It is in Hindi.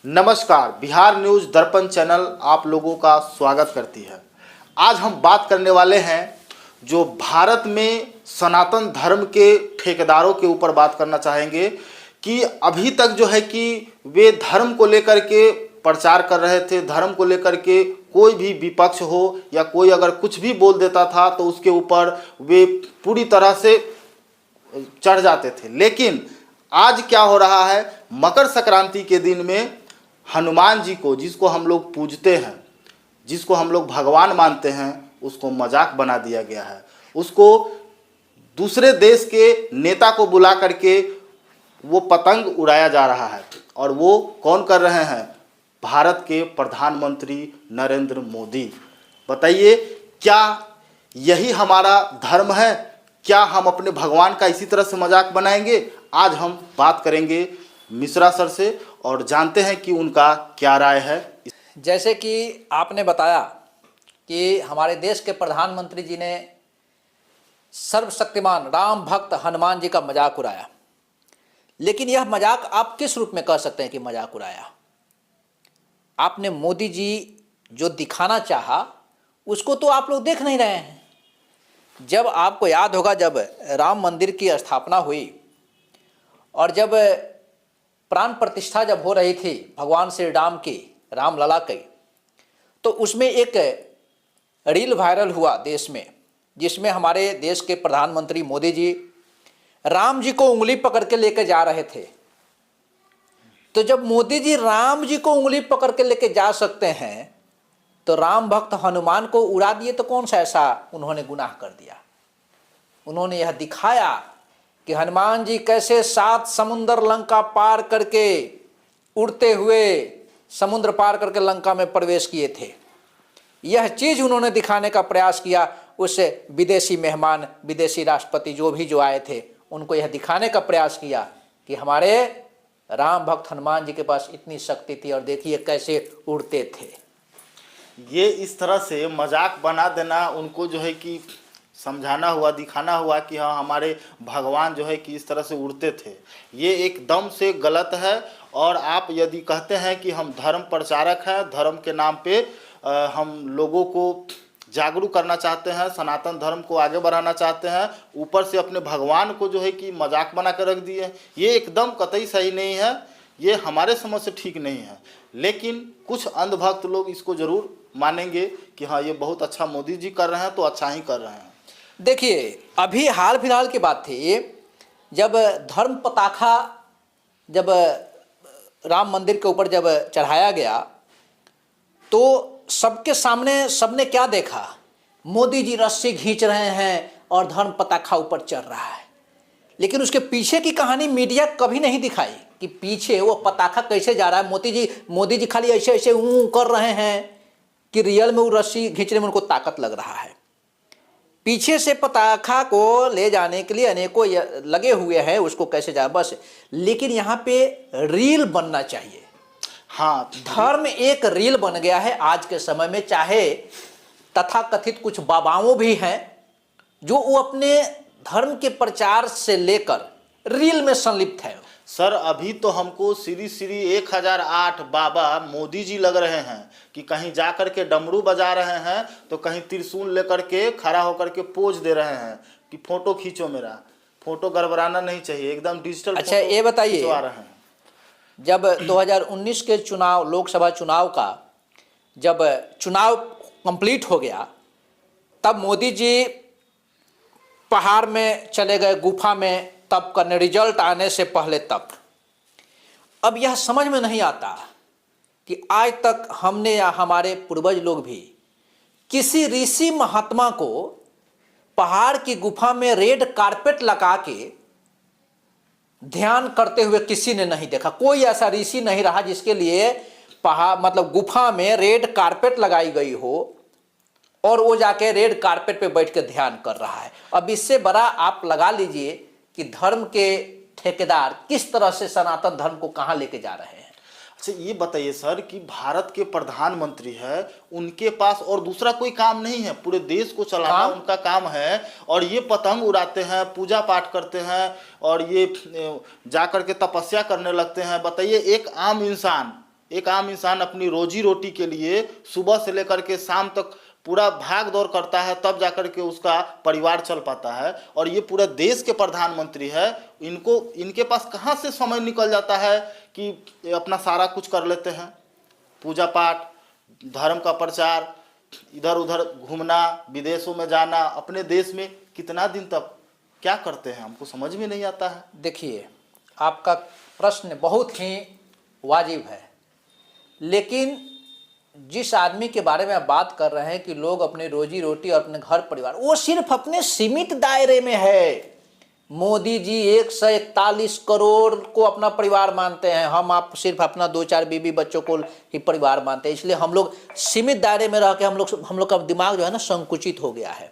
नमस्कार, बिहार न्यूज दर्पण चैनल आप लोगों का स्वागत करती है। आज हम बात करने वाले हैं जो भारत में सनातन धर्म के ठेकेदारों के ऊपर बात करना चाहेंगे कि अभी तक जो है कि वे धर्म को लेकर के प्रचार कर रहे थे। धर्म को लेकर के कोई भी विपक्ष हो या कोई अगर कुछ भी बोल देता था तो उसके ऊपर वे पूरी तरह से चढ़ जाते थे। लेकिन आज क्या हो रहा है, मकर संक्रांति के दिन में हनुमान जी को, जिसको हम लोग पूजते हैं, जिसको हम लोग भगवान मानते हैं, उसको मजाक बना दिया गया है। उसको दूसरे देश के नेता को बुला करके वो पतंग उड़ाया जा रहा है। और वो कौन कर रहे हैं? भारत के प्रधानमंत्री नरेंद्र मोदी। बताइए, क्या यही हमारा धर्म है? क्या हम अपने भगवान का इसी तरह से मजाक बनाएंगे? आज हम बात करेंगे मिश्रा सर से और जानते हैं कि उनका क्या राय है। जैसे कि आपने बताया कि हमारे देश के प्रधानमंत्री जी ने सर्वशक्तिमान राम भक्त हनुमान जी का मजाक उड़ाया, लेकिन यह मजाक आप किस रूप में कह सकते हैं कि मजाक उड़ाया? आपने मोदी जी जो दिखाना चाहा उसको तो आप लोग देख नहीं रहे हैं। जब आपको याद होगा, जब राम मंदिर की स्थापना हुई और जब प्राण प्रतिष्ठा जब हो रही थी भगवान श्री राम की, रामलला की, तो उसमें एक रील वायरल हुआ देश में, जिसमें हमारे देश के प्रधानमंत्री मोदी जी राम जी को उंगली पकड़ के लेकर जा रहे थे। तो जब मोदी जी राम जी को उंगली पकड़ के लेकर जा सकते हैं तो राम भक्त हनुमान को उड़ा दिए तो कौन सा ऐसा उन्होंने गुनाह कर दिया? उन्होंने यह दिखाया कि हनुमान जी कैसे 7 समुद्र लंका पार करके, उड़ते हुए समुद्र पार करके लंका में प्रवेश किए थे। यह चीज़ उन्होंने दिखाने का प्रयास किया। उस विदेशी मेहमान, विदेशी राष्ट्रपति जो आए थे, उनको यह दिखाने का प्रयास किया कि हमारे राम भक्त हनुमान जी के पास इतनी शक्ति थी और देखिए कैसे उड़ते थे। ये इस तरह से मजाक बना देना, उनको जो है कि समझाना हुआ, दिखाना हुआ कि हाँ हमारे भगवान जो है कि इस तरह से उड़ते थे, ये एकदम से गलत है। और आप यदि कहते हैं कि हम धर्म प्रचारक हैं, धर्म के नाम पे हम लोगों को जागरूक करना चाहते हैं, सनातन धर्म को आगे बढ़ाना चाहते हैं, ऊपर से अपने भगवान को जो है कि मजाक बना कर रख दिए, ये एकदम कतई सही नहीं है। ये हमारे समझ से ठीक नहीं है। लेकिन कुछ अंधभक्त लोग इसको ज़रूर मानेंगे कि हाँ ये बहुत अच्छा मोदी जी कर रहे हैं, तो अच्छा ही कर रहे हैं। देखिए, अभी हाल फिलहाल की बात थी, जब धर्म पताखा जब राम मंदिर के ऊपर जब चढ़ाया गया तो सबके सामने सबने क्या देखा? मोदी जी रस्सी खींच रहे हैं और धर्म पताखा ऊपर चढ़ रहा है। लेकिन उसके पीछे की कहानी मीडिया कभी नहीं दिखाई कि पीछे वो पताखा कैसे जा रहा है। मोदी जी खाली ऐसे ऐसे कर रहे हैं कि रियल में वो रस्सी खींचने में उनको ताकत लग रहा है। पीछे से पताखा को ले जाने के लिए अनेकों लगे हुए हैं, उसको कैसे जाए बस। लेकिन यहाँ पे रील बनना चाहिए। हाँ, धर्म एक रील बन गया है आज के समय में। चाहे तथाकथित कुछ बाबाओं भी हैं जो वो अपने धर्म के प्रचार से लेकर रील में संलिप्त है। सर, अभी तो हमको श्री 1008 बाबा मोदी जी लग रहे हैं कि कहीं जा कर के डमरू बजा रहे हैं तो कहीं त्रिशूल लेकर के खड़ा होकर के पोज दे रहे हैं कि फोटो खींचो, मेरा फोटो गड़बड़ाना नहीं चाहिए, एकदम डिजिटल। अच्छा, ये बताइए, जब 2019 के चुनाव, लोकसभा चुनाव का जब चुनाव कंप्लीट हो गया, तब मोदी जी पहाड़ में चले गए, गुफा में तप करने, रिजल्ट आने से पहले तप। अब यह समझ में नहीं आता कि आज तक हमने या हमारे पूर्वज लोग भी किसी ऋषि महात्मा को पहाड़ की गुफा में रेड कारपेट लगा के ध्यान करते हुए किसी ने नहीं देखा। कोई ऐसा ऋषि नहीं रहा जिसके लिए पहाड़ मतलब गुफा में रेड कारपेट लगाई गई हो और वो जाके रेड कारपेट पे बैठ के ध्यान कर रहा है। अब इससे बड़ा आप लगा लीजिए कि धर्म के ठेकेदार किस तरह से सनातन धर्म को कहां लेके जा रहे हैं। अच्छा, ये बताइए सर कि भारत के प्रधानमंत्री है, उनके पास और दूसरा कोई काम नहीं है, पूरे देश को चलाना उनका काम है, और ये पतंग उड़ाते हैं, पूजा पाठ करते हैं और ये जा करके तपस्या करने लगते हैं। बताइए, एक आम इंसान एक आम इंसान अपनी रोजी रोटी के लिए सुबह से लेकर के शाम तक पूरा भाग दौड़ करता है, तब जाकर के उसका परिवार चल पाता है। और ये पूरा देश के प्रधानमंत्री है, इनके पास कहाँ से समय निकल जाता है कि अपना सारा कुछ कर लेते हैं। पूजा पाठ, धर्म का प्रचार, इधर उधर घूमना, विदेशों में जाना, अपने देश में कितना दिन तक क्या करते हैं, हमको समझ में नहीं आता है। देखिए, आपका प्रश्न बहुत ही वाजिब है, लेकिन जिस आदमी के बारे में आप बात कर रहे हैं कि लोग अपनी रोजी रोटी और अपने घर परिवार, वो सिर्फ अपने सीमित दायरे में है। मोदी जी 141 करोड़ को अपना परिवार मानते हैं, हम आप सिर्फ अपना 2-4 बीवी बच्चों को ही परिवार मानते हैं। इसलिए हम लोग सीमित दायरे में रह के हम लोग का दिमाग जो है ना संकुचित हो गया है।